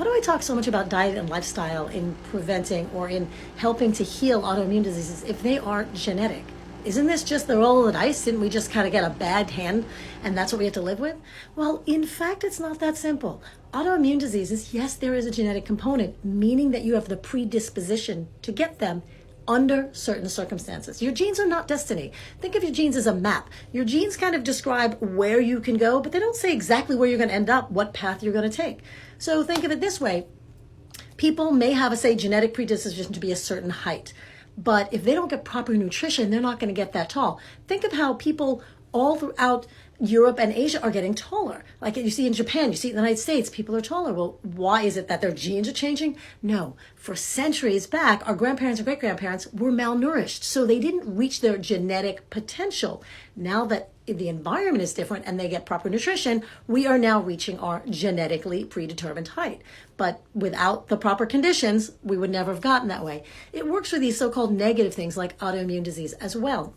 Why do I talk so much about diet and lifestyle in preventing or in helping to heal autoimmune diseases if they aren't genetic? Isn't this just the roll of the dice? Didn't we just kind of get a bad hand and that's what we have to live with? Well, in fact, it's not that simple. Autoimmune diseases, yes, there is a genetic component, meaning that you have the predisposition to get them under certain circumstances. Your genes are not destiny. Think of your genes as a map. Your genes kind of describe where you can go, but they don't say exactly where you're going to end up, what path you're going to take. So think of it this way. People may have say, genetic predisposition to be a certain height. But if they don't get proper nutrition, they're not going to get that tall. Think of how people all throughout Europe and Asia are getting taller. Like you see in Japan, you see in the United States, people are taller. Well, why is it that their genes are changing? No, for centuries back, our grandparents and great-grandparents were malnourished, so they didn't reach their genetic potential. Now that the environment is different and they get proper nutrition, we are now reaching our genetically predetermined height. But without the proper conditions, we would never have gotten that way. It works for these so-called negative things like autoimmune disease as well.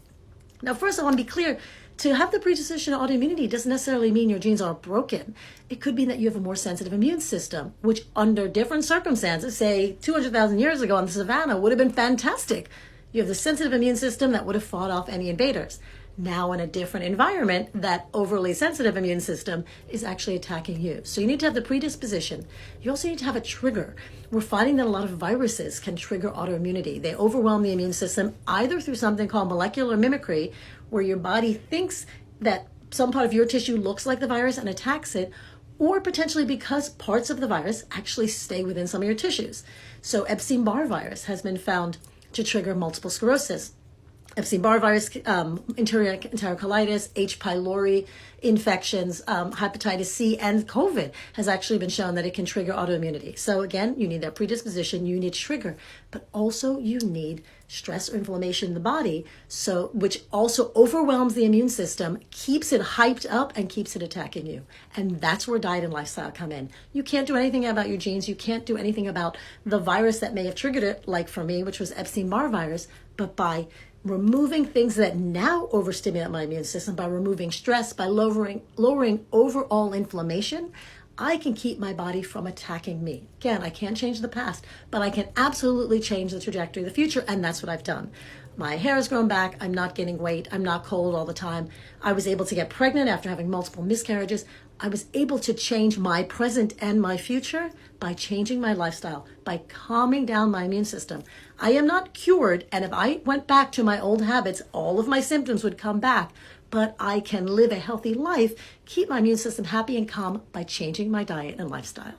Now, first, I want to be clear. To have the predisposition to autoimmunity doesn't necessarily mean your genes are broken. It could be that you have a more sensitive immune system, which under different circumstances, say 200,000 years ago on the savannah, would have been fantastic. You have the sensitive immune system that would have fought off any invaders. Now in a different environment, that overly sensitive immune system is actually attacking you. So you need to have the predisposition. You also need to have a trigger. We're finding that a lot of viruses can trigger autoimmunity. They overwhelm the immune system either through something called molecular mimicry, where your body thinks that some part of your tissue looks like the virus and attacks it, or potentially because parts of the virus actually stay within some of your tissues. So Epstein-Barr virus has been found to trigger multiple sclerosis. Epstein-Barr virus, enterocolitis, H. pylori infections, hepatitis C, and COVID has actually been shown that it can trigger autoimmunity. So again, you need that predisposition, you need trigger, but also you need stress or inflammation in the body, so which also overwhelms the immune system, keeps it hyped up, and keeps it attacking you. And that's where diet and lifestyle come in. You can't do anything about your genes. You can't do anything about the virus that may have triggered it, like for me, which was Epstein-Barr virus, but by removing things that now overstimulate my immune system, by removing stress, by lowering overall inflammation, I can keep my body from attacking me. Again, I can't change the past, but I can absolutely change the trajectory of the future, and that's what I've done. My hair has grown back. I'm not gaining weight. I'm not cold all the time. I was able to get pregnant after having multiple miscarriages. I was able to change my present and my future by changing my lifestyle, by calming down my immune system. I am not cured, and if I went back to my old habits, all of my symptoms would come back. But I can live a healthy life, keep my immune system happy and calm by changing my diet and lifestyle.